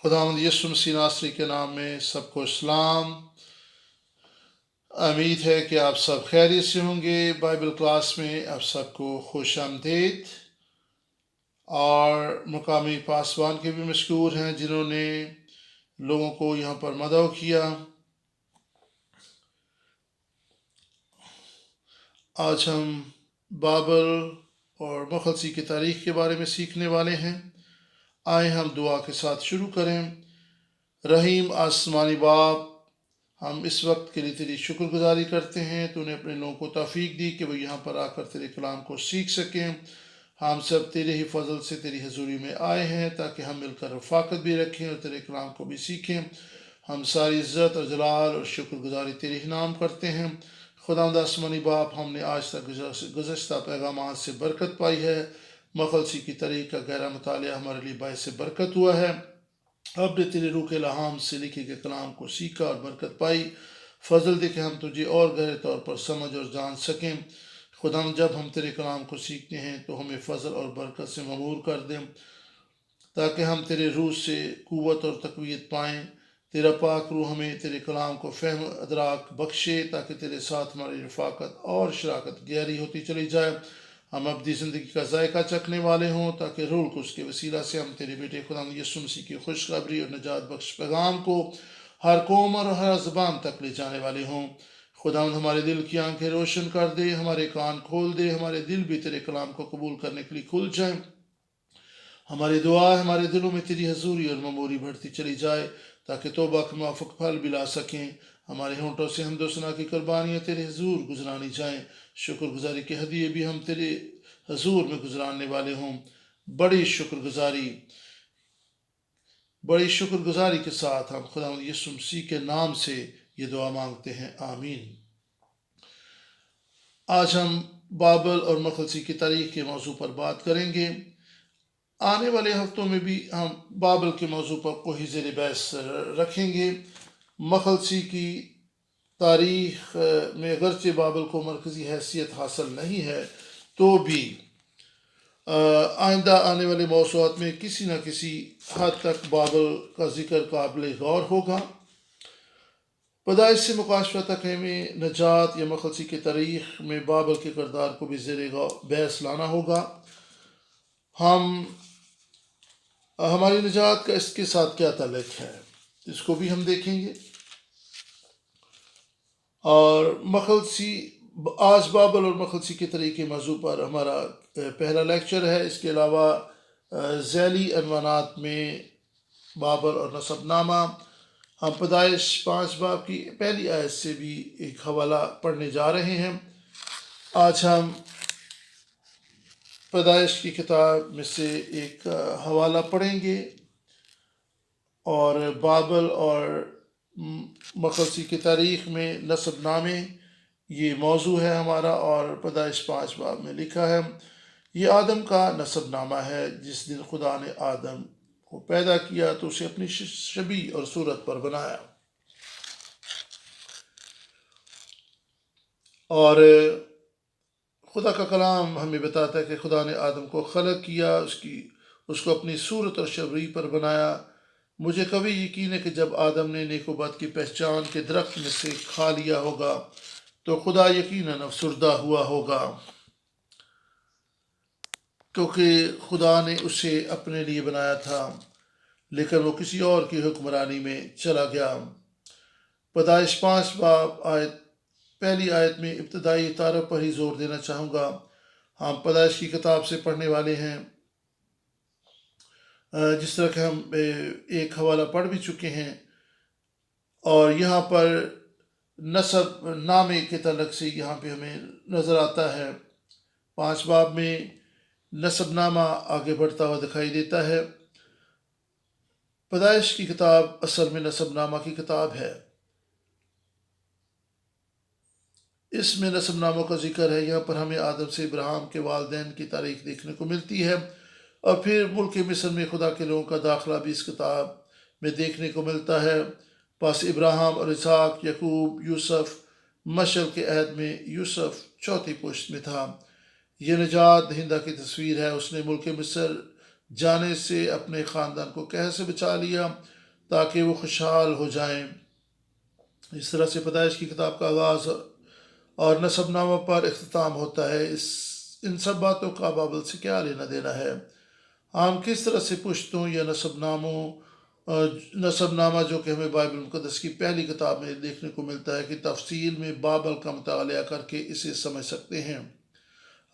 خداوند یسوع مسیح ناصری کے نام میں سب کو اسلام۔ امید ہے کہ آپ سب خیریت سے ہوں گے۔ بائبل کلاس میں آپ سب کو خوش آمدید، اور مقامی پاسبان کے بھی مشکور ہیں جنہوں نے لوگوں کو یہاں پر مدعو کیا۔ آج ہم بابل اور مخلصی کی تاریخ کے بارے میں سیکھنے والے ہیں۔ آئیں ہم دعا کے ساتھ شروع کریں۔ رحیم آسمانی باپ، ہم اس وقت کے لیے تیری شکر گزاری کرتے ہیں۔ تو نے اپنے لوگوں کو توفیق دی کہ وہ یہاں پر آ کر تیرے کلام کو سیکھ سکیں۔ ہم سب تیرے ہی فضل سے تیری حضوری میں آئے ہیں تاکہ ہم مل کر رفاقت بھی رکھیں اور تیرے کلام کو بھی سیکھیں۔ ہم ساری عزت اور جلال اور شکر گزاری تیرے ہی نام کرتے ہیں۔ خداوند آسمانی باپ، ہم نے آج تک گزشتہ پیغامات سے برکت پائی ہے۔ مخلصی کی تاریخ کا گہرا مطالعہ ہمارے لیے باعث برکت ہوا ہے۔ اب نے تیرے روح کے الہام سے لکھے گئے کلام کو سیکھا اور برکت پائی۔ فضل دے کہ ہم تجھے اور گہرے طور پر سمجھ اور جان سکیں۔ خداوند، جب ہم تیرے کلام کو سیکھتے ہیں تو ہمیں فضل اور برکت سے معمور کر دیں تاکہ ہم تیرے روح سے قوت اور تقویت پائیں۔ تیرا پاک روح ہمیں تیرے کلام کو فہم ادراک بخشے تاکہ تیرے ساتھ ہماری رفاقت اور شراکت گہری ہوتی چلی جائے۔ ہم ابدی زندگی کا ذائقہ چکھنے والے ہوں تاکہ روح القدس کے وسیلہ سے ہم تیرے بیٹے خداوند یسوع مسیح کی خوشخبری اور نجات بخش پیغام کو ہر قوم اور ہر زبان تک لے جانے والے ہوں۔ خداوند، ہمارے دل کی آنکھیں روشن کر دے، ہمارے کان کھول دے، ہمارے دل بھی تیرے کلام کو قبول کرنے کے لیے کھل جائیں۔ ہماری دعا ہمارے دلوں میں تیری حضوری اور معموری بڑھتی چلی جائے تاکہ توبہ کے موافق پھل بھی لا سکیں۔ ہمارے ہونٹوں سے حمد و ثنا کی قربانیاں تیرے حضور گزرانی جائیں۔ شکر گزاری کے ہدیے بھی ہم تیرے حضور میں گزارنے والے ہوں۔ بڑی شکر گزاری کے ساتھ ہم خداوند یسوع مسیح کے نام سے یہ دعا مانگتے ہیں، آمین۔ آج ہم بابل اور مخلصی کی تاریخ کے موضوع پر بات کریں گے۔ آنے والے ہفتوں میں بھی ہم بابل کے موضوع پر کوئی زیر بحث رکھیں گے۔ مخلصی کی تاریخ میں اگرچہ بابل کو مرکزی حیثیت حاصل نہیں ہے تو بھی آئندہ آنے والے موضوعات میں کسی نہ کسی حد تک بابل کا ذکر قابل غور ہوگا۔ پیدائش سے مکاشفہ تک ہمیں نجات یا مخلصی کی تاریخ میں بابل کے کردار کو بھی زیر بحث لانا ہوگا۔ ہماری نجات کا اس کے ساتھ کیا تعلق ہے، اس کو بھی ہم دیکھیں گے۔ اور آج بابل اور مخلصی کے تاریخ کے موضوع پر ہمارا پہلا لیکچر ہے۔ اس کے علاوہ ذیلی عنوانات میں بابل اور نسب نامہ، ہم پیدائش 5 باب کی پہلی آیت سے بھی ایک حوالہ پڑھنے جا رہے ہیں۔ آج ہم پیدائش کی کتاب میں سے ایک حوالہ پڑھیں گے، اور بابل اور مخلصی کی تاریخ میں نسب نامے یہ موضوع ہے ہمارا، اور پیدائش 5 باب میں لکھا ہے۔ یہ آدم کا نسب نامہ ہے۔ جس دن خدا نے آدم کو پیدا کیا تو اسے اپنی شبیہ اور صورت پر بنایا، اور خدا کا کلام ہمیں بتاتا ہے کہ خدا نے آدم کو خلق کیا، اس کو اپنی صورت اور شبیہ پر بنایا۔ مجھے کبھی یقین ہے کہ جب آدم نے نیک و بد کی پہچان کے درخت میں سے کھا لیا ہوگا تو خدا یقیناً افسردہ ہوا ہوگا، کیونکہ خدا نے اسے اپنے لیے بنایا تھا لیکن وہ کسی اور کی حکمرانی میں چلا گیا۔ پیدائش 5 باب پہلی آیت میں ابتدائی تعارف پر ہی زور دینا چاہوں گا۔ ہم پیدائش کی کتاب سے پڑھنے والے ہیں، جس طرح کہ ہم ایک حوالہ پڑھ بھی چکے ہیں، اور یہاں پر نسب نامے کے تعلق سے یہاں پہ ہمیں نظر آتا ہے۔ 5 باب میں نسب نامہ آگے بڑھتا ہوا دکھائی دیتا ہے۔ پیدائش کی کتاب اصل میں نسب نامہ کی کتاب ہے۔ اس میں نسب ناموں کا ذکر ہے۔ یہاں پر ہمیں آدم سے ابراہیم کے والدین کی تاریخ دیکھنے کو ملتی ہے، اور پھر ملک مصر میں خدا کے لوگوں کا داخلہ بھی اس کتاب میں دیکھنے کو ملتا ہے۔ پس ابراہیم اور اسحاق، یعقوب، یوسف، مشعل کے عہد میں یوسف چوتھی پشت میں تھا۔ یہ نجات دہندہ کی تصویر ہے۔ اس نے ملک مصر جانے سے اپنے خاندان کو قحط سے بچا لیا تاکہ وہ خوشحال ہو جائیں۔ اس طرح سے پیدائش کی کتاب کا آغاز اور نسب نامہ پر اختتام ہوتا ہے۔ ان سب باتوں کا بائبل سے کیا لینا دینا ہے؟ ہم کس طرح سے پشتوں یا نسب نامہ جو کہ ہمیں بائبل مقدس کی پہلی کتاب میں دیکھنے کو ملتا ہے کہ تفصیل میں بابل کا مطالعہ کر کے اسے سمجھ سکتے ہیں۔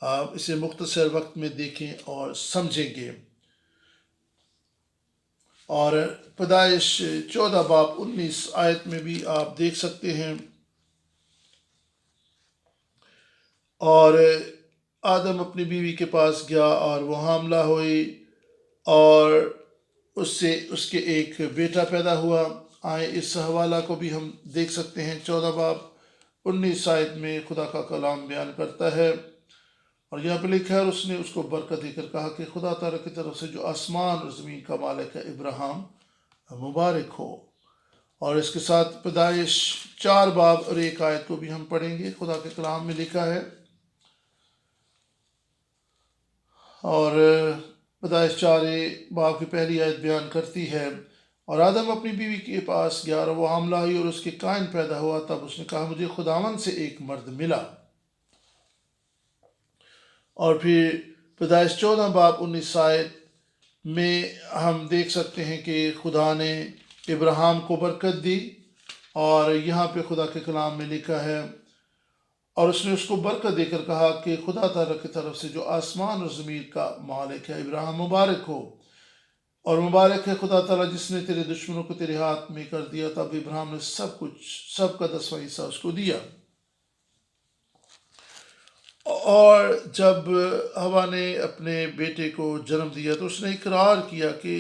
آپ اسے مختصر وقت میں دیکھیں اور سمجھیں گے۔ اور پیدائش 14 باب 19 آیت میں بھی آپ دیکھ سکتے ہیں، اور آدم اپنی بیوی کے پاس گیا اور وہ حاملہ ہوئی اور اس سے اس کے ایک بیٹا پیدا ہوا۔ اس حوالہ کو بھی ہم دیکھ سکتے ہیں۔ 14 باب 19 آیت میں خدا کا کلام بیان کرتا ہے، اور یہاں پہ لکھا ہے، اور اس نے اس کو برکت دے کر کہا کہ خدا تعالیٰ کی طرف سے جو آسمان اور زمین کا مالک ہے، ابراہیم مبارک ہو۔ اور اس کے ساتھ پیدائش 4 باب اور 1 آیت کو بھی ہم پڑھیں گے۔ خدا کے کلام میں لکھا ہے، اور پیدائش 4 باب کی پہلی آیت بیان کرتی ہے، اور آدم اپنی بیوی کے پاس گیا اور وہ حاملہ ہوئی اور اس کے قائن پیدا ہوا، تب اس نے کہا مجھے خداوند سے ایک مرد ملا۔ اور پھر پیدائش 14 باب 19 آیت میں ہم دیکھ سکتے ہیں کہ خدا نے ابراہیم کو برکت دی، اور یہاں پہ خدا کے کلام میں لکھا ہے، اور اس نے اس کو برکت دے کر کہا کہ خدا تعالیٰ کی طرف سے جو آسمان اور زمین کا مالک ہے، ابراہیم مبارک ہو، اور مبارک ہے خدا تعالیٰ جس نے تیرے دشمنوں کو تیرے ہاتھ میں کر دیا۔ تب ابراہیم نے سب کا 10واں حصہ اس کو دیا۔ اور جب حوا نے اپنے بیٹے کو جنم دیا تو اس نے اقرار کیا کہ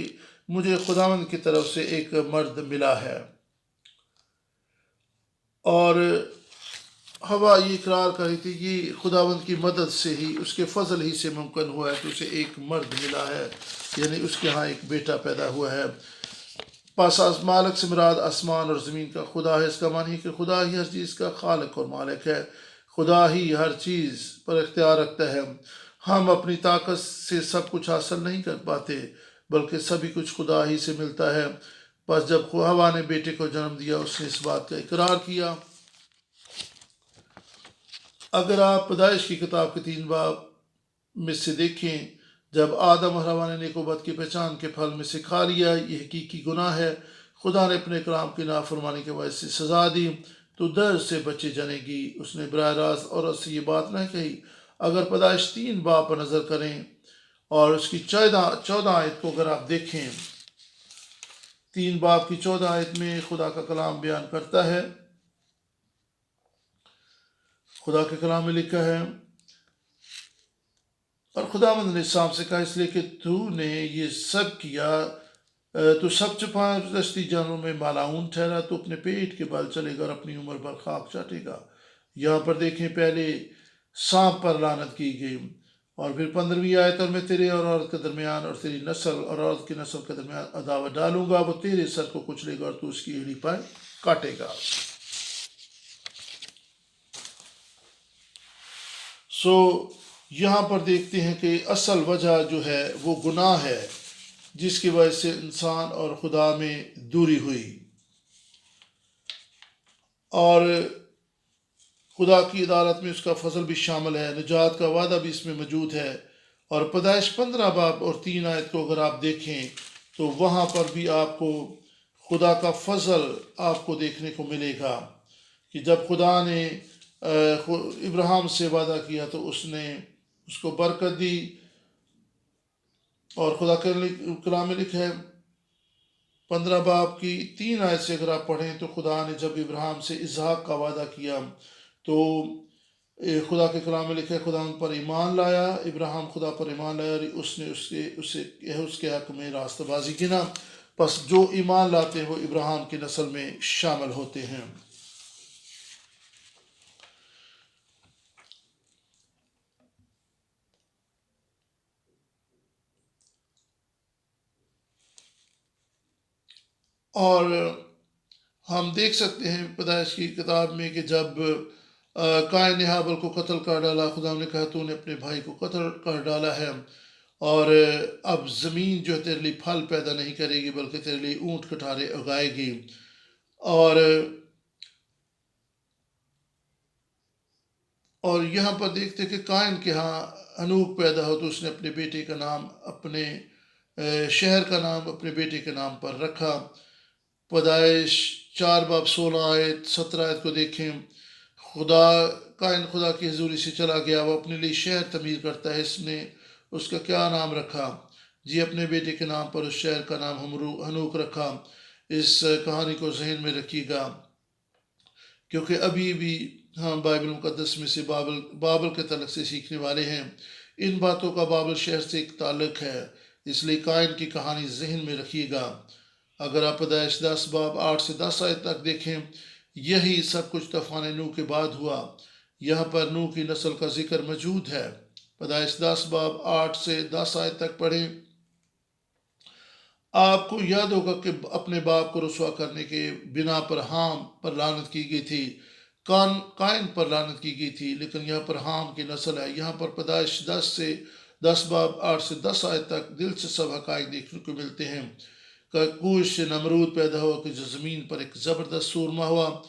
مجھے خداوند کی طرف سے ایک مرد ملا ہے، اور حوا یہ اقرار کر رہی تھی یہ خداوند کی مدد سے ہی، اس کے فضل ہی سے ممکن ہوا ہے کہ اسے ایک مرد ملا ہے، یعنی اس کے ہاں ایک بیٹا پیدا ہوا ہے۔ پس مالک سے مراد آسمان اور زمین کا خدا ہے۔ اس کا معنی ہے کہ خدا ہی ہر چیز کا خالق اور مالک ہے، خدا ہی ہر چیز پر اختیار رکھتا ہے۔ ہم اپنی طاقت سے سب کچھ حاصل نہیں کر پاتے، بلکہ سبھی کچھ خدا ہی سے ملتا ہے۔ پس جب حوا نے بیٹے کو جنم دیا، اس نے اس بات کا اقرار کیا۔ اگر آپ پیدائش کی کتاب کے 3 باب میں سے دیکھیں، جب آدم اور حوا نے نیک و بد کی پہچان کے پھل میں سے کھا لیا، یہ حقیقی گناہ ہے۔ خدا نے اپنے کلام کی نافرمانی کے وجہ سے سزا دی تو درد سے بچے جانے گی۔ اس نے براہ راست عورت سے یہ بات نہ کہی۔ اگر پیدائش 3 باب پر نظر کریں اور اس کی 14 آیت کو اگر آپ دیکھیں، 3 باب کی 14 آیت میں خدا کا کلام بیان کرتا ہے، خدا کے کلام میں لکھا ہے، اور خداوند نے سانپ سے کہا اس لیے کہ تو نے یہ سب کیا، تو سب دستی جانوروں میں مالعون ٹھہرا، تو اپنے پیٹ کے بال چلے گا اور اپنی عمر پر خاک چاٹے گا۔ یہاں پر دیکھیں، پہلے سانپ پر لعنت کی گئی، اور پھر 15ویں آیت، اور میں تیرے اور عورت کے درمیان اور تیری نسل اور عورت کی نسل کے درمیان عداوت ڈالوں گا، وہ تیرے سر کو کچلے گا اور تو اس کی ایڑی پر کاٹے گا۔ یہاں پر دیکھتے ہیں کہ اصل وجہ جو ہے وہ گناہ ہے، جس کی وجہ سے انسان اور خدا میں دوری ہوئی، اور خدا کی عدالت میں اس کا فضل بھی شامل ہے، نجات کا وعدہ بھی اس میں موجود ہے۔ اور پیدائش 15 باب اور 3 آیت کو اگر آپ دیکھیں تو وہاں پر بھی آپ کو خدا کا فضل آپ کو دیکھنے کو ملے گا، کہ جب خدا نے ابراہیم سے وعدہ کیا تو اس نے اس کو برکت دی، اور خدا کے کلام میں لکھا ہے 15 باب کی 3 آیت سے اگر آپ پڑھیں تو خدا نے جب ابراہیم سے اسحاق کا وعدہ کیا تو خدا کے کلام میں لکھا ہے خدا ان پر ایمان لایا، ابراہیم خدا پر ایمان لایا، اور اس نے اس کے حق میں راستہ بازی گنا۔ پس جو ایمان لاتے ہیں وہ ابراہیم کی نسل میں شامل ہوتے ہیں۔ اور ہم دیکھ سکتے ہیں پیدائش کی کتاب میں کہ جب قائن نے ہابل کو قتل کر ڈالا، خدا نے کہا تو نے اپنے بھائی کو قتل کر ڈالا ہے، اور اب زمین جو تیرے لیے پھل پیدا نہیں کرے گی بلکہ تیرے لیے اونٹ کٹارے اگائے گی. اور یہاں پر دیکھتے کہ قائن کے ہاں ہنوک پیدا ہو تو اس نے اپنے بیٹے کا نام اپنے شہر کا نام اپنے بیٹے کے نام پر رکھا. پیدائش 4:16-17 کو دیکھیں. قائن خدا کی حضوری سے چلا گیا، وہ اپنے لیے شہر تعمیر کرتا ہے. اس نے اس کا کیا نام رکھا؟ جی اپنے بیٹے کے نام پر اس شہر کا نام ہنوک رکھا. اس کہانی کو ذہن میں رکھیے گا کیونکہ ابھی بھی ہم بائبل مقدس میں سے بابل کے تعلق سے سیکھنے والے ہیں. ان باتوں کا بابل شہر سے ایک تعلق ہے، اس لیے قائن کی کہانی ذہن میں رکھیے گا. اگر آپ پیدائش 10:8-10 تک دیکھیں، یہی سب کچھ طوفان نوح کے بعد ہوا. یہاں پر نوح کی نسل کا ذکر موجود ہے. پیدائش 10:8-10 تک پڑھیں. آپ کو یاد ہوگا کہ اپنے باپ کو رسوا کرنے کے بنا پر حام پر لعنت کی گئی تھی، قائن پر لعنت کی گئی تھی، لیکن یہاں پر حام کی نسل ہے. یہاں پر پیدائش 10:8-10 تک دلچسپ حقائق دیکھنے کو ملتے ہیں. کوش سے نمرود پیدا ہوا کہ جو زمین پر ایک زبردست سورما ہوا.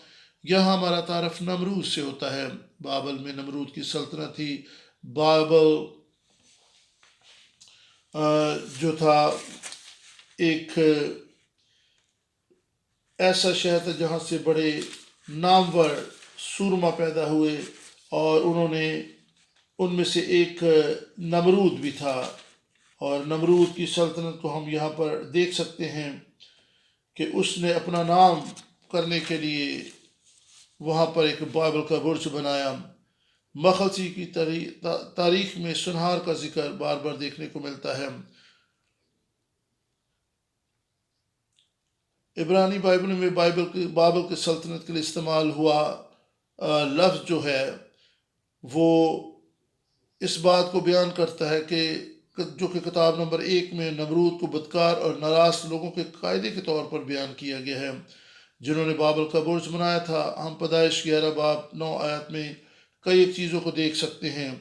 یہاں ہمارا تعارف نمرود سے ہوتا ہے. بابل میں نمرود کی سلطنت تھی. بابل جو تھا ایک ایسا شہر تھا جہاں سے بڑے نامور سورما پیدا ہوئے، اور ان میں سے ایک نمرود بھی تھا. اور نمرود کی سلطنت کو ہم یہاں پر دیکھ سکتے ہیں کہ اس نے اپنا نام کرنے کے لیے وہاں پر ایک بابل کا برج بنایا. مخلصی کی تاریخ میں سنہار کا ذکر بار بار دیکھنے کو ملتا ہے. عبرانی بائبل میں بابل کی سلطنت کے لیے استعمال ہوا لفظ جو ہے وہ اس بات کو بیان کرتا ہے کہ جو کہ کتاب نمبر 1 میں نمرود کو بدکار اور ناراض لوگوں کے قائدے کے طور پر بیان کیا گیا ہے جنہوں نے بابل کا برج بنایا تھا. ہم پیدائش 11:9 میں کئی ایک چیزوں کو دیکھ سکتے ہیں.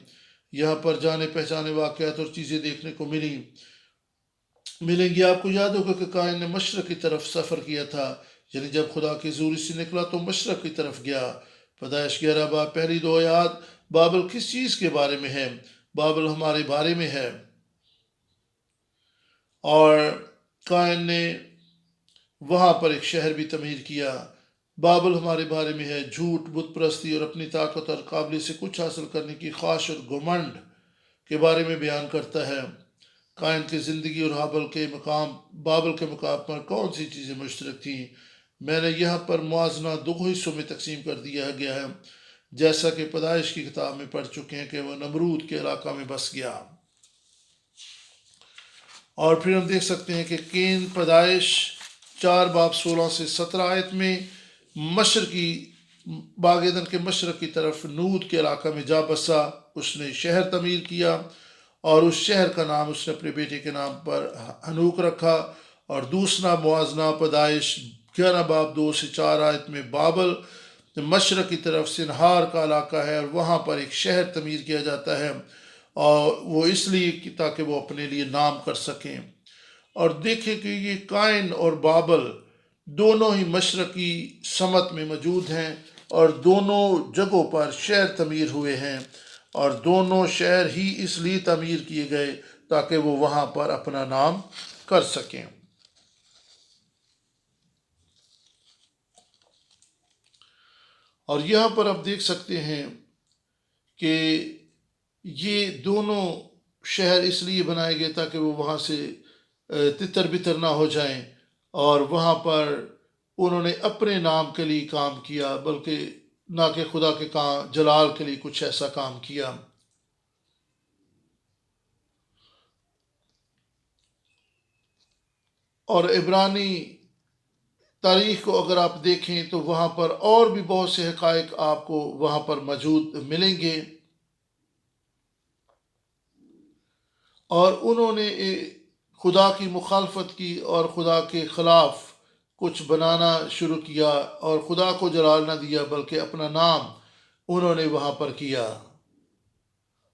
یہاں پر جانے پہچانے واقعات اور چیزیں دیکھنے کو ملیں گی. آپ کو یاد ہوگا کہ قائن نے مشرق کی طرف سفر کیا تھا، یعنی جب خدا کی حضوری سے نکلا تو مشرق کی طرف گیا. پیدائش 11 پہلی 2 آیات. بابل کس چیز کے بارے میں ہے؟ بابل ہمارے بارے میں ہے. اور قائن نے وہاں پر ایک شہر بھی تعمیر کیا. بابل ہمارے بارے میں ہے. جھوٹ، بت پرستی اور اپنی طاقت اور قابلیت سے کچھ حاصل کرنے کی خواہش اور گھمنڈ کے بارے میں بیان کرتا ہے. قائن کی زندگی اور بابل کے مقام پر کون سی چیزیں مشترک تھیں؟ میں نے یہاں پر موازنہ 2 حصوں میں تقسیم کر دیا گیا ہے، جیسا کہ پیدائش کی کتاب میں پڑھ چکے ہیں کہ وہ نمرود کے علاقہ میں بس گیا. اور پھر ہم دیکھ سکتے ہیں کہ کین پیدائش 4:16-17 میں مشرقی باغ ایدن کے مشرق کی طرف نود کے علاقہ میں جا بسا. اس نے شہر تعمیر کیا اور اس شہر کا نام اس نے اپنے بیٹے کے نام پر ہنوک رکھا. اور دوسرا موازنہ پیدائش 11:2-4 میں بابل مشرق کی طرف سنہار کا علاقہ ہے اور وہاں پر ایک شہر تعمیر کیا جاتا ہے، اور وہ اس لیے تاکہ وہ اپنے لیے نام کر سکیں. اور دیکھیں کہ یہ قائن اور بابل دونوں ہی مشرقی سمت میں موجود ہیں اور دونوں جگہوں پر شہر تعمیر ہوئے ہیں، اور دونوں شہر ہی اس لیے تعمیر کیے گئے تاکہ وہ وہاں پر اپنا نام کر سکیں. اور یہاں پر آپ دیکھ سکتے ہیں کہ یہ دونوں شہر اس لیے بنائے گئے تاکہ وہ وہاں سے تتر بتر نہ ہو جائیں، اور وہاں پر انہوں نے اپنے نام کے لیے کام کیا بلکہ نہ کہ خدا کے جلال کے لیے کچھ ایسا کام کیا. اور عبرانی تاریخ کو اگر آپ دیکھیں تو وہاں پر اور بھی بہت سے حقائق آپ کو وہاں پر موجود ملیں گے. اور انہوں نے خدا کی مخالفت کی اور خدا کے خلاف کچھ بنانا شروع کیا اور خدا کو جلال نہ دیا بلکہ اپنا نام انہوں نے وہاں پر کیا.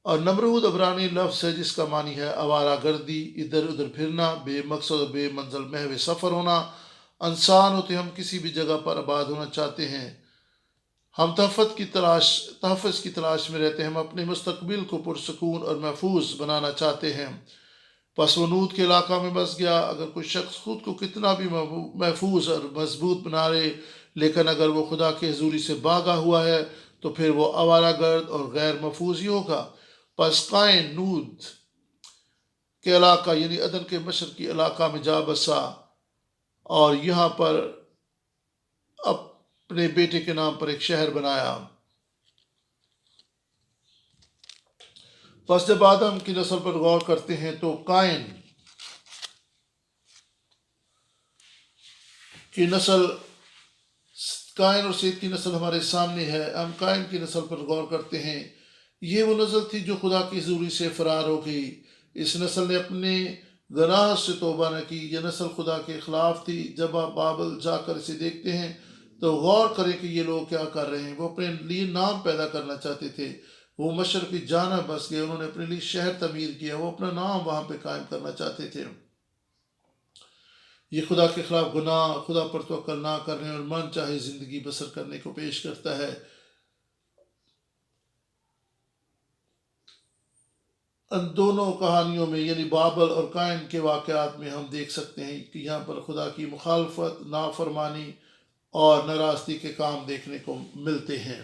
اور نمرود عبرانی لفظ ہے جس کا معنی ہے آوارہ گردی، ادھر ادھر پھرنا، بے مقصد و بے منزل محو سفر ہونا۔ انسان ہوتے ہم کسی بھی جگہ پر آباد ہونا چاہتے ہیں، ہم تحفظ کی تلاش میں رہتے ہیں، ہم اپنے مستقبل کو پرسکون اور محفوظ بنانا چاہتے ہیں۔ پس وہ نود کے علاقہ میں بس گیا۔ اگر کوئی شخص خود کو کتنا بھی محفوظ اور مضبوط بنا لے، لیکن اگر وہ خدا کی حضوری سے باغا ہوا ہے تو پھر وہ آوارہ گرد اور غیر محفوظ ہی ہوگا۔ پس قائن نود کے علاقہ یعنی عدن کے مشرقی علاقہ میں جا بسا اور یہاں پر اپنے بیٹے کے نام پر ایک شہر بنایا۔ پس جب آدم کی نسل پر غور کرتے ہیں تو قائن اور سیت کی نسل ہمارے سامنے ہے۔ ہم قائن کی نسل پر غور کرتے ہیں، یہ وہ نسل تھی جو خدا کی حضوری سے فرار ہو گئی۔ اس نسل نے اپنے گناہ سے توبہ نہ کی۔ یہ نسل خدا کے خلاف تھی۔ جب آپ بابل جا کر اسے دیکھتے ہیں تو غور کریں کہ یہ لوگ کیا کر رہے ہیں۔ وہ اپنے لیے نام پیدا کرنا چاہتے تھے، وہ مشرق کی جانب بس گئے، انہوں نے اپنے لیے شہر تعمیر کیا، وہ اپنا نام وہاں پہ قائم کرنا چاہتے تھے۔ یہ خدا کے خلاف گناہ، خدا پر توکل نہ کرنے اور من چاہے زندگی بسر کرنے کو پیش کرتا ہے۔ ان دونوں کہانیوں میں یعنی بابل اور قائن کے واقعات میں ہم دیکھ سکتے ہیں کہ یہاں پر خدا کی مخالفت، نافرمانی اور ناراستی کے کام دیکھنے کو ملتے ہیں۔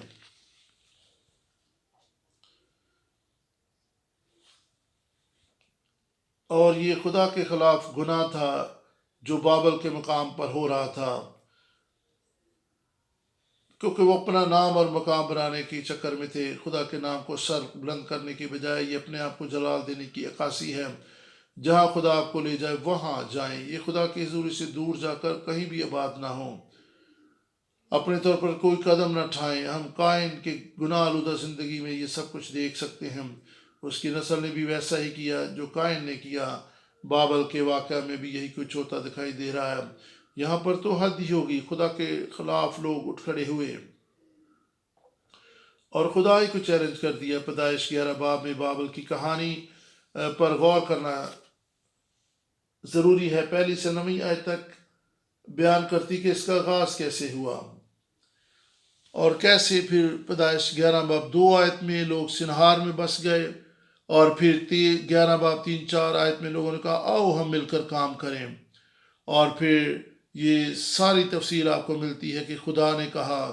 اور یہ خدا کے خلاف گناہ تھا جو بابل کے مقام پر ہو رہا تھا، کیونکہ وہ اپنا نام اور مقام بنانے کے چکر میں تھے۔ خدا کے نام کو سر بلند کرنے کی بجائے یہ اپنے آپ کو جلال دینے کی عکاسی ہے۔ جہاں خدا آپ کو لے جائے وہاں جائیں، یہ خدا کی حضوری سے دور جا کر کہیں بھی آباد نہ ہوں، اپنے طور پر کوئی قدم نہ اٹھائیں۔ ہم قائن کے گناہ آلودہ زندگی میں یہ سب کچھ دیکھ سکتے ہیں۔ اس کی نسل نے بھی ویسا ہی کیا جو قائن نے کیا۔ بابل کے واقعہ میں بھی یہی کچھ ہوتا دکھائی دے رہا ہے۔ یہاں پر تو حد ہی ہوگی، خدا کے خلاف لوگ اٹھ کھڑے ہوئے اور خدا ہی کو چیلنج کر دیا۔ پیدائش 11 باب میں بابل کی کہانی پر غور کرنا ضروری ہے۔ پہلی سے 9 آیت تک بیان کرتی کہ اس کا آغاز کیسے ہوا اور کیسے پھر پیدائش 11 باب 2 آیت میں لوگ سنہار میں بس گئے، اور پھر 11 باب 3-4 آیت میں لوگوں نے کہا آؤ ہم مل کر کام کریں، اور پھر یہ ساری تفصیل آپ کو ملتی ہے کہ خدا نے کہا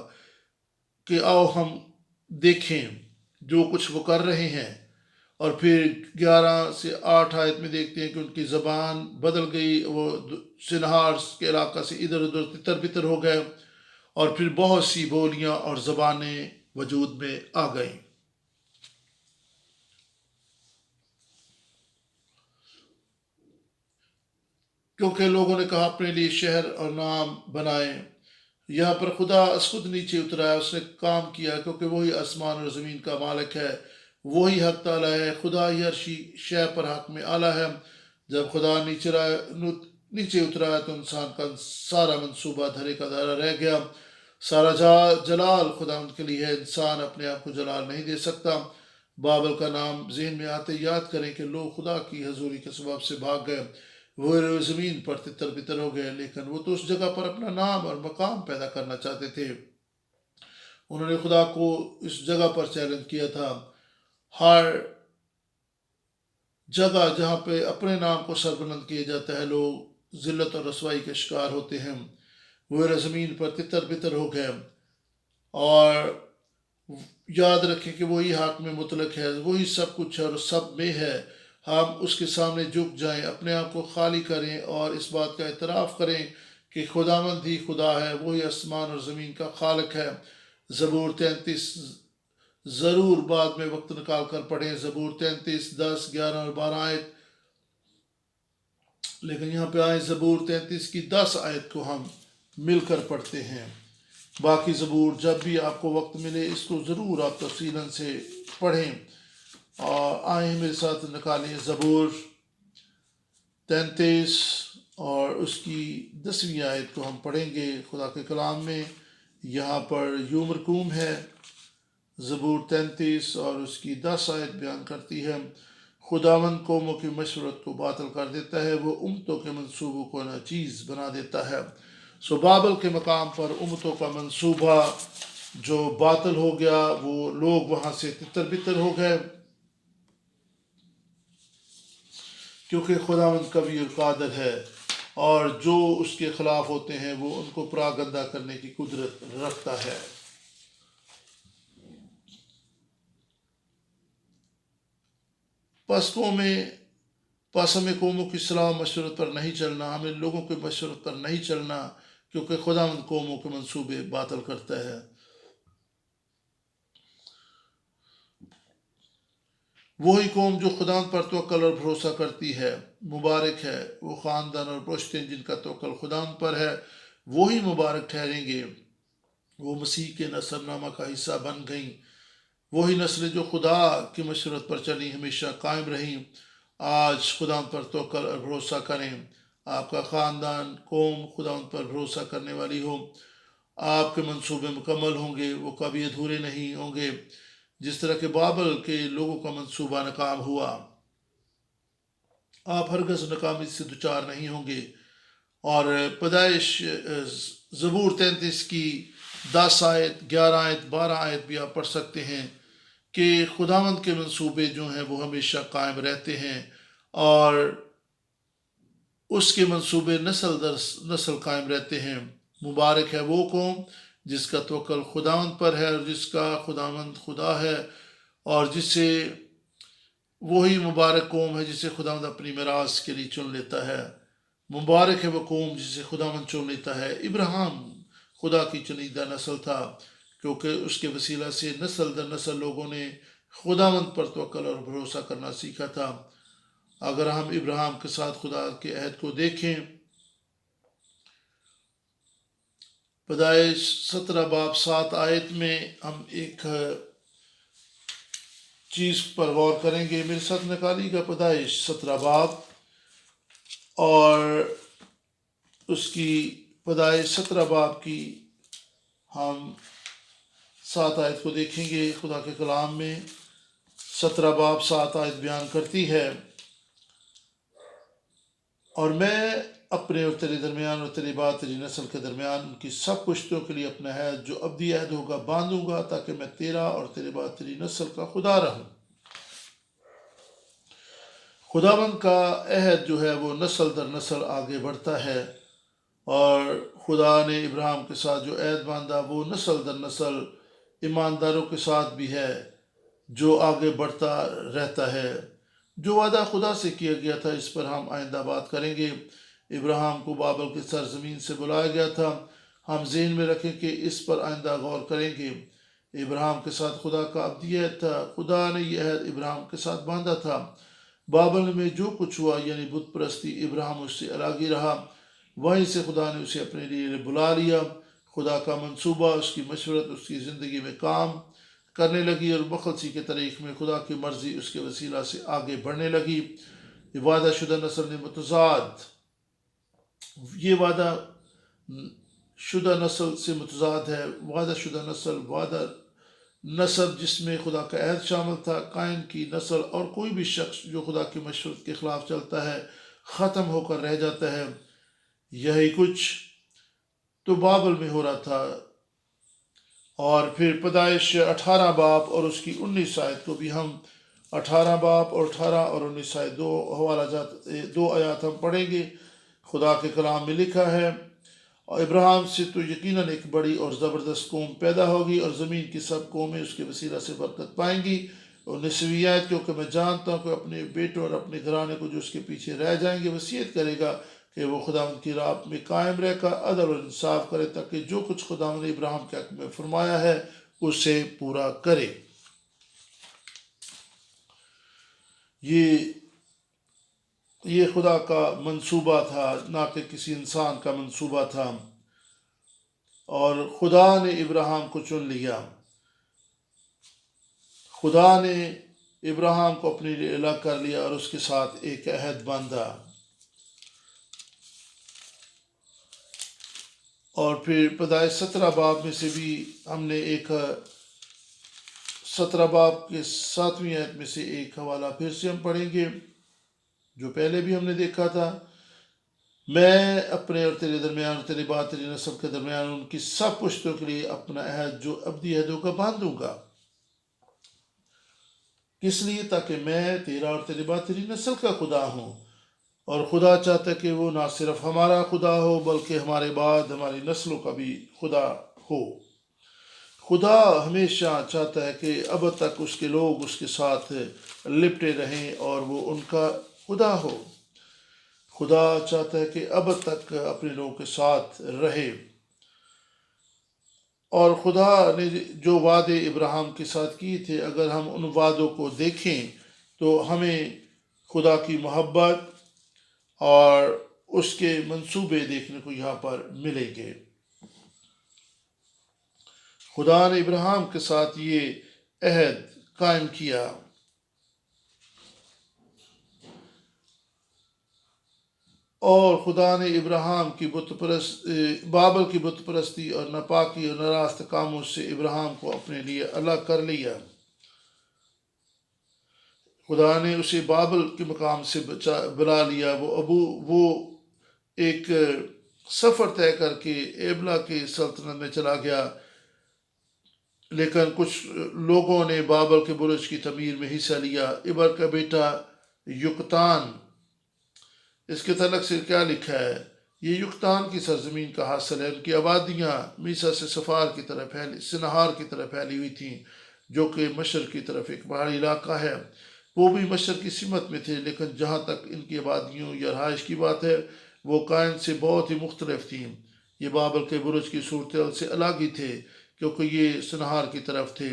کہ آؤ ہم دیکھیں جو کچھ وہ کر رہے ہیں۔ اور پھر 11 سے 8 آیت میں دیکھتے ہیں کہ ان کی زبان بدل گئی، وہ سنہار کے علاقہ سے ادھر ادھر تتر بتر ہو گئے، اور پھر بہت سی بولیاں اور زبانیں وجود میں آ گئیں۔ کیونکہ لوگوں نے کہا اپنے لیے شہر اور نام بنائیں۔ یہاں پر خدا از خود نیچے اترا ہے، اس نے کام کیا کیونکہ وہی آسمان اور زمین کا مالک ہے، وہی حق تعالیٰ ہے، خدا ہی ہر شے پر حق میں اعلیٰ ہے۔ جب خدا نیچے اترا ہے تو انسان کا سارا منصوبہ دھرے کا دھرا رہ گیا۔ سارا جلال خدا ان کے لیے ہے، انسان اپنے آپ کو جلال نہیں دے سکتا۔ بابل کا نام ذہن میں آتے یاد کریں کہ لوگ خدا کی حضوری کے سبب سے بھاگ گئے، وہ زمین پر تتر بتر ہو گئے، لیکن وہ تو اس جگہ پر اپنا نام اور مقام پیدا کرنا چاہتے تھے۔ انہوں نے خدا کو اس جگہ پر چیلنج کیا تھا۔ ہر جگہ جہاں پہ اپنے نام کو سربلند کیا جاتا ہے لوگ ذلت اور رسوائی کے شکار ہوتے ہیں۔ وہ زمین پر تتر بتر ہو گئے، اور یاد رکھیں کہ وہی حاکم مطلق ہے، وہی سب کچھ ہے اور سب میں ہے۔ ہم اس کے سامنے جھک جائیں، اپنے آپ کو خالی کریں اور اس بات کا اعتراف کریں کہ خداوند ہی خدا ہے، وہی آسمان اور زمین کا خالق ہے۔ زبور 33 ضرور بعد میں وقت نکال کر پڑھیں، زبور 33 10 11 اور 12 آیت۔ لیکن یہاں پہ آئیں زبور 33 کی 10 آیت کو ہم مل کر پڑھتے ہیں۔ باقی زبور جب بھی آپ کو وقت ملے اس کو ضرور آپ تفصیلاً سے پڑھیں، اور آئیں میرے ساتھ نکالیں زبور 33 اور اس کی 10ویں آیت کو ہم پڑھیں گے۔ خدا کے کلام میں یہاں پر یوں مرقوم ہے، زبور 33 اور اس کی 10 آیت بیان کرتی ہے، خداوند قوموں کی مشورت کو باطل کر دیتا ہے، وہ امتوں کے منصوبوں کو ناچیز بنا دیتا ہے۔ سو بابل کے مقام پر امتوں کا منصوبہ جو باطل ہو گیا، وہ لوگ وہاں سے تتر بتر ہو گئے، کیونکہ خداوند قوی اور قادر ہے، اور جو اس کے خلاف ہوتے ہیں وہ ان کو پراگندہ کرنے کی قدرت رکھتا ہے۔ پس ہمیں قوموں کی صلاح مشورت پر نہیں چلنا، ہمیں لوگوں کے مشورت پر نہیں چلنا، کیونکہ خداوند قوموں کے منصوبے باطل کرتا ہے۔ وہی قوم جو خداوند پر توکل اور بھروسہ کرتی ہے، مبارک ہے وہ خاندان اور پشتیں جن کا توکل خداوند پر ہے، وہی مبارک ٹھہریں گے۔ وہ مسیح کے نسل نامہ کا حصہ بن گئیں، وہی نسلیں جو خدا کی مشورت پر چلیں ہمیشہ قائم رہیں۔ آج خداوند پر توکل اور بھروسہ کریں، آپ کا خاندان قوم خداوند پر بھروسہ کرنے والی ہو، آپ کے منصوبے مکمل ہوں گے، وہ کبھی ادھورے نہیں ہوں گے۔ جس طرح کہ بابل کے لوگوں کا منصوبہ ناکام ہوا، آپ ہرگز ناکامی سے دوچار نہیں ہوں گے۔ اور پیدائش زبور 33 کی 10 آیت 11 آیت 12 آیت بھی آپ پڑھ سکتے ہیں کہ خداوند کے منصوبے جو ہیں وہ ہمیشہ قائم رہتے ہیں، اور اس کے منصوبے نسل در نسل قائم رہتے ہیں۔ مبارک ہے وہ قوم جس کا توکل خداوند پر ہے، اور جس کا خداوند خدا ہے، اور جسے وہی مبارک قوم ہے جسے خداوند اپنی میراث کے لیے چن لیتا ہے۔ مبارک ہے وہ قوم جسے خداوند چن لیتا ہے۔ ابراہیم خدا کی چنیدہ نسل تھا، کیونکہ اس کے وسیلہ سے نسل در نسل لوگوں نے خداوند پر توکل اور بھروسہ کرنا سیکھا تھا۔ اگر ہم ابراہیم کے ساتھ خدا کے عہد کو دیکھیں، پیدائش 17 باب 7 آیت میں ہم ایک چیز پر غور کریں گے۔ میرے ساتھ نکالی گا پیدائش 17 باب اور اس کی پیدائش 17 باب کی ہم 7 آیت کو دیکھیں گے۔ خدا کے کلام میں 17 باب 7 آیت بیان کرتی ہے، اور میں اپنے اور تیرے درمیان اور تیری بات تیری نسل کے درمیان ان کی سب پشتوں کے لیے اپنا عہد جو ابدی عہد ہوگا باندھوں گا، تاکہ میں تیرا اور تیری بات تیری نسل کا خدا رہوں۔ خداوند کا عہد جو ہے وہ نسل در نسل آگے بڑھتا ہے، اور خدا نے ابراہیم کے ساتھ جو عہد باندھا وہ نسل در نسل ایمانداروں کے ساتھ بھی ہے، جو آگے بڑھتا رہتا ہے۔ جو وعدہ خدا سے کیا گیا تھا اس پر ہم آئندہ بات کریں گے۔ ابراہیم کو بابل کی سرزمین سے بلایا گیا تھا، ہم ذہن میں رکھیں کہ اس پر آئندہ غور کریں گے۔ ابراہیم کے ساتھ خدا کا ابدی عہد تھا، خدا نے یہ عہد ابراہیم کے ساتھ باندھا تھا۔ بابل میں جو کچھ ہوا یعنی بت پرستی، ابراہیم اس سے الگ ہی رہا، وہیں سے خدا نے اسے اپنے لیے بلا لیا۔ خدا کا منصوبہ، اس کی مشورت اس کی زندگی میں کام کرنے لگی، اور مخلصی کے طریق میں خدا کی مرضی اس کے وسیلہ سے آگے بڑھنے لگی۔ یہ وعدہ شدہ نسل یہ وعدہ شدہ نسل سے متضاد ہے۔ وعدہ شدہ نسل جس میں خدا کا عہد شامل تھا، قائن کی نسل، اور کوئی بھی شخص جو خدا کی مشورت کے خلاف چلتا ہے ختم ہو کر رہ جاتا ہے۔ یہی کچھ تو بابل میں ہو رہا تھا۔ اور پھر پیدائش 18 باب اور اس کی 19 آیت کو بھی ہم 18 باب اور 18 اور 19 آیت دو آیات ہم پڑھیں گے۔ خدا کے کلام میں لکھا ہے، اور ابراہیم سے تو یقیناً ایک بڑی اور زبردست قوم پیدا ہوگی، اور زمین کی سب قومیں اس کے وسیلہ سے برکت پائیں گی۔ اور 19ویں آیت، کیونکہ میں جانتا ہوں کہ اپنے بیٹوں اور اپنے گھرانے کو جو اس کے پیچھے رہ جائیں گے وصیت کرے گا کہ وہ خداوند کی راہ میں قائم رہ کر عدل اور انصاف کرے، تاکہ جو کچھ خداوند نے ابراہیم کے حق میں فرمایا ہے اسے پورا کرے۔ یہ خدا کا منصوبہ تھا، نہ کہ کسی انسان کا منصوبہ تھا، اور خدا نے ابراہیم کو چن لیا۔ خدا نے ابراہیم کو اپنے لیے الگ کر لیا اور اس کے ساتھ ایک عہد باندھا۔ اور پھر پیدائش 17 باب میں سے بھی ہم نے ایک 17 باب کے 7ویں آیت میں سے ایک حوالہ پھر سے ہم پڑھیں گے جو پہلے بھی ہم نے دیکھا تھا۔ میں اپنے اور تیرے درمیان اور تیرے بعد تیری نسل کے درمیان ان کی سب پشتوں کے لیے اپنا عہد جو ابدی عہدوں کا باندھوں گا۔ کس لیے؟ تاکہ میں تیرا اور تیرے بعد تیری نسل کا خدا ہوں، اور خدا چاہتا ہے کہ وہ نہ صرف ہمارا خدا ہو بلکہ ہمارے بعد ہماری نسلوں کا بھی خدا ہو۔ خدا ہمیشہ چاہتا ہے کہ اب تک اس کے لوگ اس کے ساتھ لپٹے رہیں اور وہ ان کا خدا ہو۔ خدا چاہتا ہے کہ اب تک اپنے لوگوں کے ساتھ رہے، اور خدا نے جو وعدے ابراہیم کے ساتھ کیے تھے، اگر ہم ان وعدوں کو دیکھیں تو ہمیں خدا کی محبت اور اس کے منصوبے دیکھنے کو یہاں پر ملیں گے۔ خدا نے ابراہیم کے ساتھ یہ عہد قائم کیا، اور خدا نے ابراہیم کی بابل کی بت پرستی اور ناپاکی اور ناراست کاموں سے ابراہیم کو اپنے لیے الگ کر لیا۔ خدا نے اسے بابل کے مقام سے بلا لیا۔ وہ ایک سفر طے کر کے ایبلا کی سلطنت میں چلا گیا، لیکن کچھ لوگوں نے بابل کے برج کی تعمیر میں حصہ لیا۔ ابر کا بیٹا یقتان، اس کے تعلق سے کیا لکھا ہے؟ یہ یقتان کی سرزمین کا حاصل ہے۔ ان کی آبادیاں میسا سے سنہار کی طرف پھیلی ہوئی تھیں، جو کہ مشرق کی طرف ایک پہاڑی علاقہ ہے۔ وہ بھی مشرق کی سمت میں تھے، لیکن جہاں تک ان کی آبادیوں یا رہائش کی بات ہے وہ قائن سے بہت ہی مختلف تھیں۔ یہ بابل کے برج کی صورتحال سے الگ ہی تھے، کیونکہ یہ سنہار کی طرف تھے۔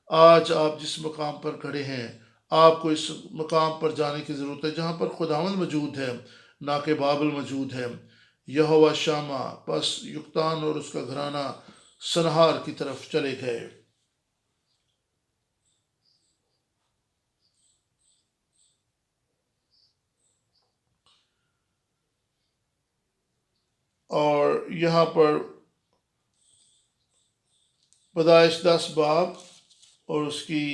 آج آپ جس مقام پر کھڑے ہیں، آپ کو اس مقام پر جانے کی ضرورت ہے جہاں پر خداوند موجود ہے، نہ کہ بابل موجود ہے۔ یہوہ شامہ، پس یقتان اور اس کا گھرانہ سنہار کی طرف چلے گئے۔ اور یہاں پر پیدائش 10 باب اور اس کی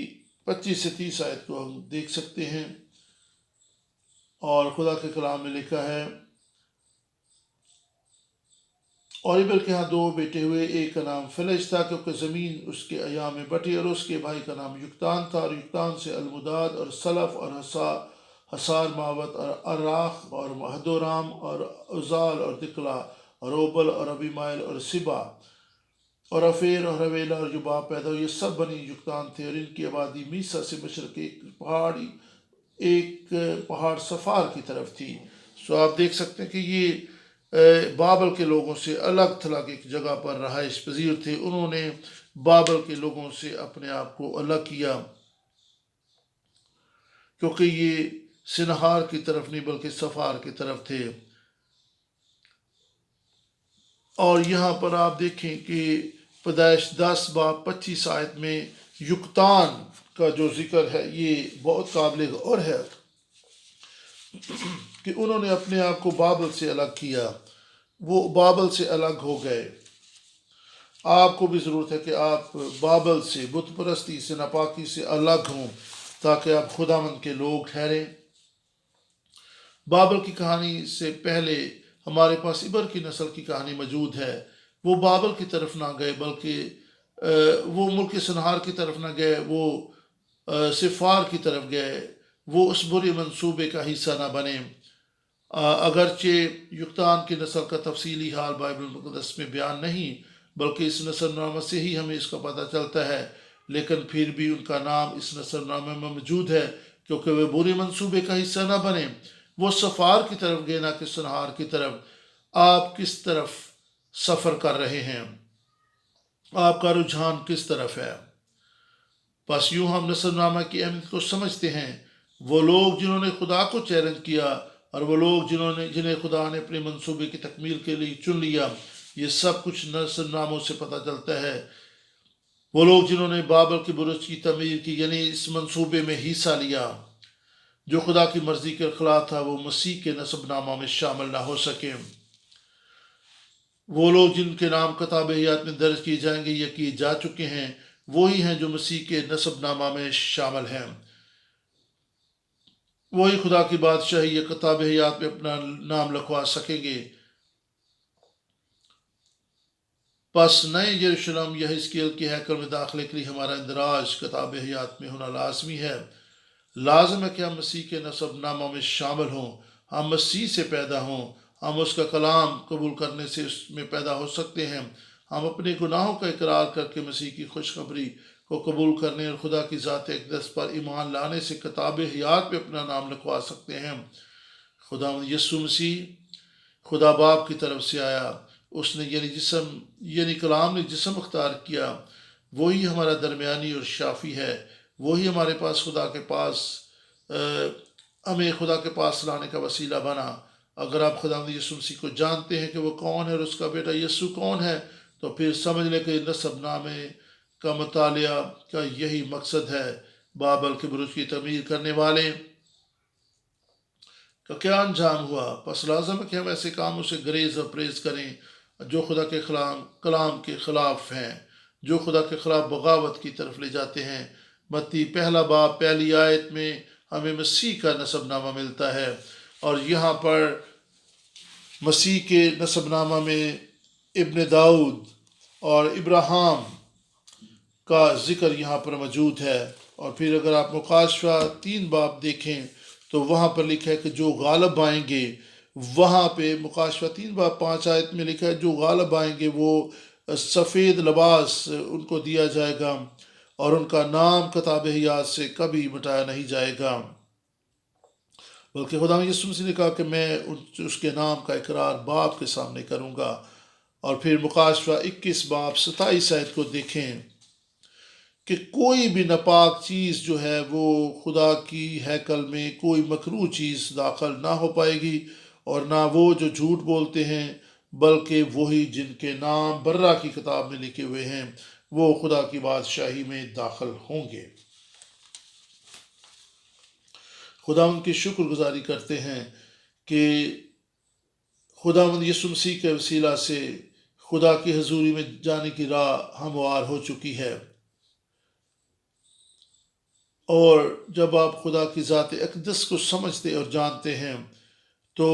25 سے 30 آیت کو ہم دیکھ سکتے ہیں، اور خدا کے کلام میں لکھا ہے، اور ابل کے ہاں 2 بیٹے ہوئے، ایک کا نام فلج تھا کیونکہ زمین اس کے ایام میں بٹی، اور اس کے بھائی کا نام یقتان تھا، اور یقتان سے المداد اور سلف اور حسار ماوت اور اراخ اور مہدورام اور عزال اور دکلا اور اوبل اور ابیمائل اور سبا اور افیر اور حویلا اور یباب پیدا ہوئے۔ یہ سب بنی یقتان تھے، اور ان کی آبادی میسا سے مشرق ایک پہاڑ صفار کی طرف تھی۔ سو آپ دیکھ سکتے ہیں کہ یہ بابل کے لوگوں سے الگ تھلگ ایک جگہ پر رہائش پذیر تھے۔ انہوں نے بابل کے لوگوں سے اپنے آپ کو الگ کیا، کیونکہ یہ سنہار کی طرف نہیں بلکہ صفار کی طرف تھے۔ اور یہاں پر آپ دیکھیں کہ پیدائش 10 باب 25 آیت میں یقتان کا جو ذکر ہے یہ بہت قابل غور ہے کہ انہوں نے اپنے آپ کو بابل سے الگ کیا، وہ بابل سے الگ ہو گئے۔ آپ کو بھی ضرورت ہے کہ آپ بابل سے، بت پرستی سے، ناپاکی سے الگ ہوں تاکہ آپ خداوند کے لوگ ٹھہریں۔ بابل کی کہانی سے پہلے ہمارے پاس ابر کی نسل کی کہانی موجود ہے۔ وہ بابل کی طرف نہ گئے بلکہ وہ ملک سنہار کی طرف نہ گئے، وہ صفار کی طرف گئے، وہ اس برے منصوبے کا حصہ نہ بنے۔ اگرچہ یقتان کی نسل کا تفصیلی حال بائبل مقدس میں بیان نہیں، بلکہ اس نسل نامہ سے ہی ہمیں اس کا پتہ چلتا ہے، لیکن پھر بھی ان کا نام اس نسل نامے میں موجود ہے کیونکہ وہ برے منصوبے کا حصہ نہ بنے۔ وہ صفار کی طرف گئے، نہ کہ سنہار کی طرف۔ آپ کس طرف سفر کر رہے ہیں؟ آپ کا رجحان کس طرف ہے؟ بس یوں ہم نسل نامہ کی اہمیت کو سمجھتے ہیں۔ وہ لوگ جنہوں نے خدا کو چیلنج کیا، اور وہ لوگ جنہیں خدا نے اپنے منصوبے کی تکمیل کے لیے چن لیا، یہ سب کچھ نسل ناموں سے پتہ چلتا ہے۔ وہ لوگ جنہوں نے بابل کے برج کی تعمیر کی، یعنی اس منصوبے میں حصہ لیا جو خدا کی مرضی کے خلاف تھا، وہ مسیح کے نسب نامہ میں شامل نہ ہو سکے۔ وہ لوگ جن کے نام کتاب حیات میں درج کیے جائیں گے یا کیے جا چکے ہیں، وہی ہیں جو مسیح کے نسب نامہ میں شامل ہیں، وہی خدا کی بادشاہی یا کتاب حیات میں اپنا نام لکھوا سکیں گے۔ پس نئے یروشلم یا حزقیل کے ہیکل میں داخلے کے لیے ہمارا اندراج کتاب حیات میں ہونا لازمی ہے۔ لازم ہے کہ ہم مسیح کے نسب نامہ میں شامل ہوں، ہم مسیح سے پیدا ہوں، ہم اس کا کلام قبول کرنے سے اس میں پیدا ہو سکتے ہیں، ہم اپنے گناہوں کا اقرار کر کے مسیح کی خوشخبری کو قبول کرنے اور خدا کی ذات اقدس پر ایمان لانے سے کتاب حیات پہ اپنا نام لکھوا سکتے ہیں۔ خدا یسوع مسیح خدا باپ کی طرف سے آیا، اس نے یعنی کلام نے جسم اختیار کیا، وہی ہمارا درمیانی اور شافی ہے، وہی ہمارے پاس ہمیں خدا کے پاس لانے کا وسیلہ بنا۔ اگر آپ خدا یسوع مسیح کو جانتے ہیں کہ وہ کون ہے اور اس کا بیٹا یسوع کون ہے، تو پھر سمجھ لیں کہ نسب نامے کا مطالعہ کا یہی مقصد ہے۔ بابل کے برج کی تعمیر کرنے والے کا کیا انجام ہوا؟ پس لازم ہے کہ ہم ایسے کاموں سے گریز اور پرہیز کریں جو خدا کے کلام کے خلاف ہیں، جو خدا کے خلاف بغاوت کی طرف لے جاتے ہیں۔ متی پہلا باب پہلی آیت میں ہمیں مسیح کا نسب نامہ ملتا ہے، اور یہاں پر مسیح کے نسب نامہ میں ابن داؤد اور ابراہیم کا ذکر یہاں پر موجود ہے۔ اور پھر اگر آپ مکاشفہ 3 باب دیکھیں تو وہاں پر لکھا ہے کہ جو غالب آئیں گے، وہاں پہ مکاشفہ 3 باب 5 آیت میں لکھا ہے جو غالب آئیں گے وہ سفید لباس ان کو دیا جائے گا اور ان کا نام کتاب حیات سے کبھی مٹایا نہیں جائے گا، بلکہ خدا یسوع مسیح نے کہا کہ میں اس کے نام کا اقرار باپ کے سامنے کروں گا۔ اور پھر مکاشفہ 21 باب 27 آیت کو دیکھیں کہ کوئی بھی ناپاک چیز جو ہے وہ خدا کی ہیکل میں کوئی مکروہ چیز داخل نہ ہو پائے گی، اور نہ وہ جو جھوٹ بولتے ہیں، بلکہ وہی جن کے نام برہ کی کتاب میں لکھے ہوئے ہیں وہ خدا کی بادشاہی میں داخل ہوں گے۔ خدا ان کی شکر گزاری کرتے ہیں کہ خدا یسوع مسیح کے وسیلہ سے خدا کی حضوری میں جانے کی راہ ہموار ہو چکی ہے، اور جب آپ خدا کی ذات اقدس کو سمجھتے اور جانتے ہیں تو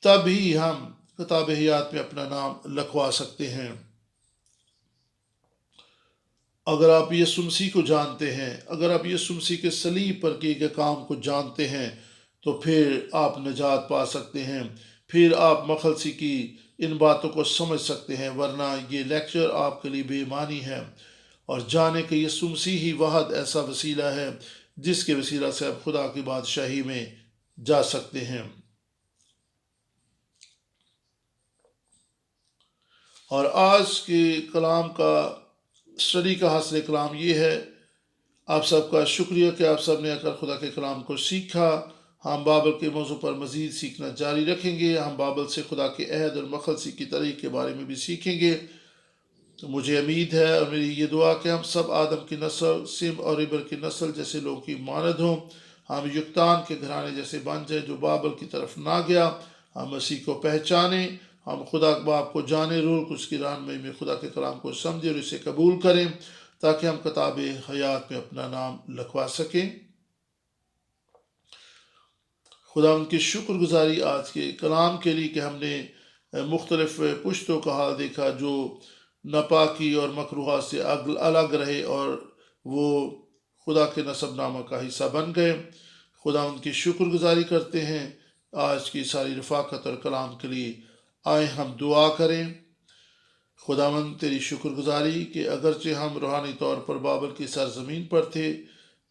تب ہی ہم کتاب حیات میں اپنا نام لکھوا سکتے ہیں۔ اگر آپ یسوع مسیح کو جانتے ہیں، اگر آپ یسوع مسیح کے صلیب پر کیے گئے کام کو جانتے ہیں تو پھر آپ نجات پا سکتے ہیں، پھر آپ مخلصی کی ان باتوں کو سمجھ سکتے ہیں، ورنہ یہ لیکچر آپ کے لیے بے معنی ہے۔ اور جانے کہ یسوع مسیح ہی واحد ایسا وسیلہ ہے جس کے وسیلہ سے آپ خدا کی بادشاہی میں جا سکتے ہیں۔ اور آج کے کلام کا اسٹڈی کا حاصل کلام یہ ہے۔ آپ سب کا شکریہ کہ آپ سب نے آ کر خدا کے کلام کو سیکھا۔ ہم بابل کے موضوع پر مزید سیکھنا جاری رکھیں گے، ہم بابل سے خدا کے عہد اور مخلصی کی تاریخ کے بارے میں بھی سیکھیں گے۔ تو مجھے امید ہے اور میری یہ دعا کہ ہم سب آدم کی نسل، سم اور ابر کی نسل جیسے لوگوں کی مانند ہوں، ہم یکتان کے گھرانے جیسے بن جائیں جو بابل کی طرف نہ گیا، ہم مسیح کو پہچانیں، ہم خدا باپ کو جانے، روح القدس کی رہنمائی میں خدا کے کلام کو سمجھیں اور اسے قبول کریں تاکہ ہم کتاب حیات میں اپنا نام لکھوا سکیں۔ خدا ان کی شکر گزاری آج کے کلام کے لیے کہ ہم نے مختلف پشتوں کا حال دیکھا جو ناپاکی اور مکروہات سے الگ رہے اور وہ خدا کے نسب نامہ کا حصہ بن گئے۔ خدا ان کی شکر گزاری کرتے ہیں آج کی ساری رفاقت اور کلام کے لیے۔ آئیں ہم دعا کریں۔ خداوند تیری شکر گزاری کہ اگرچہ ہم روحانی طور پر بابل کی سرزمین پر تھے،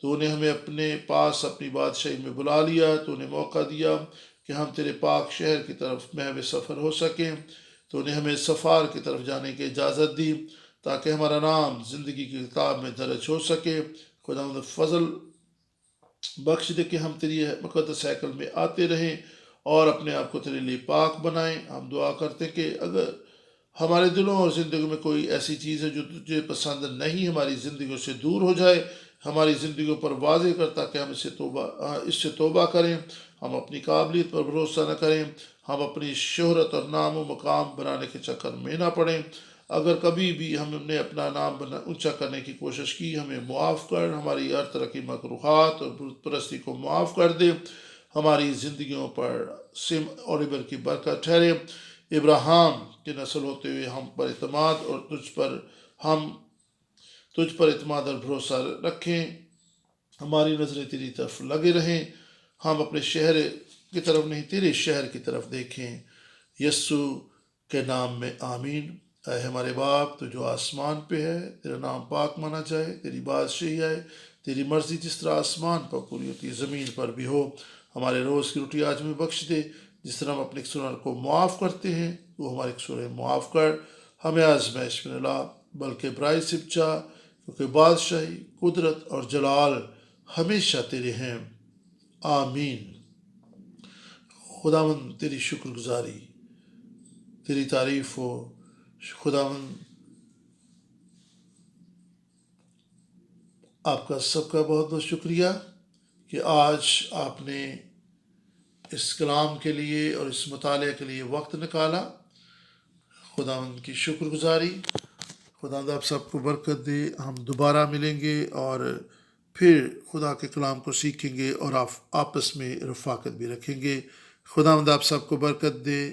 تو نے ہمیں اپنے پاس اپنی بادشاہی میں بلا لیا، تو نے موقع دیا کہ ہم تیرے پاک شہر کی طرف محو سفر ہو سکیں، تو نے ہمیں سفار کی طرف جانے کی اجازت دی تاکہ ہمارا نام زندگی کی کتاب میں درج ہو سکے۔ خداوند فضل بخش دے کہ ہم تیری مقدس ہیکل میں آتے رہیں اور اپنے آپ کو تیرے لیے پاک بنائیں۔ ہم دعا کرتے کہ اگر ہمارے دلوں اور زندگی میں کوئی ایسی چیز ہے جو تجھے پسند نہیں، ہماری زندگیوں سے دور ہو جائے، ہماری زندگیوں پر واضح کرتا کہ ہم اس سے توبہ کریں، ہم اپنی قابلیت پر بھروسہ نہ کریں، ہم اپنی شہرت اور نام و مقام بنانے کے چکر میں نہ پڑیں۔ اگر کبھی بھی ہم نے اپنا نام اونچا کرنے کی کوشش کی، ہمیں معاف کر، ہماری ہر طرح کی مکروہات اور بت پرستی کو معاف کر دے، ہماری زندگیوں پر سم اور عبر کی برکت ٹھہرے۔ ابراہیم کی نسل ہوتے ہوئے ہم پر اعتماد اور تجھ پر اعتماد اور بھروسہ رکھیں، ہماری نظریں تیری طرف لگے رہیں، ہم اپنے شہر کی طرف نہیں تیرے شہر کی طرف دیکھیں، یسوع کے نام میں آمین۔ اے ہمارے باپ تو جو آسمان پہ ہے، تیرا نام پاک مانا جائے، تیری بادشاہی آئے، تیری مرضی جس طرح آسمان پر پوری ہوتی ہے زمین پر بھی ہو۔ ہمارے روز کی روٹی آج ہمیں بخش دے، جس طرح ہم اپنے قصور کو معاف کرتے ہیں، وہ ہمارے قصور معاف کر، ہمیں آزمائش میں نہ لا بلکہ برائی سے بچا، کیونکہ بادشاہی، قدرت اور جلال ہمیشہ تیرے ہیں، آمین۔ خداوند تیری شکر گزاری، تیری تعریف ہو۔ خداوند آپ کا سب کا بہت بہت شکریہ کہ آج آپ نے اس کلام کے لیے اور اس مطالعے کے لیے وقت نکالا۔ خداوند کی شکر گزاری۔ خداوند آپ سب کو برکت دے۔ ہم دوبارہ ملیں گے اور پھر خدا کے کلام کو سیکھیں گے اور آپ آپس میں رفاقت بھی رکھیں گے۔ خداوند آپ سب کو برکت دے۔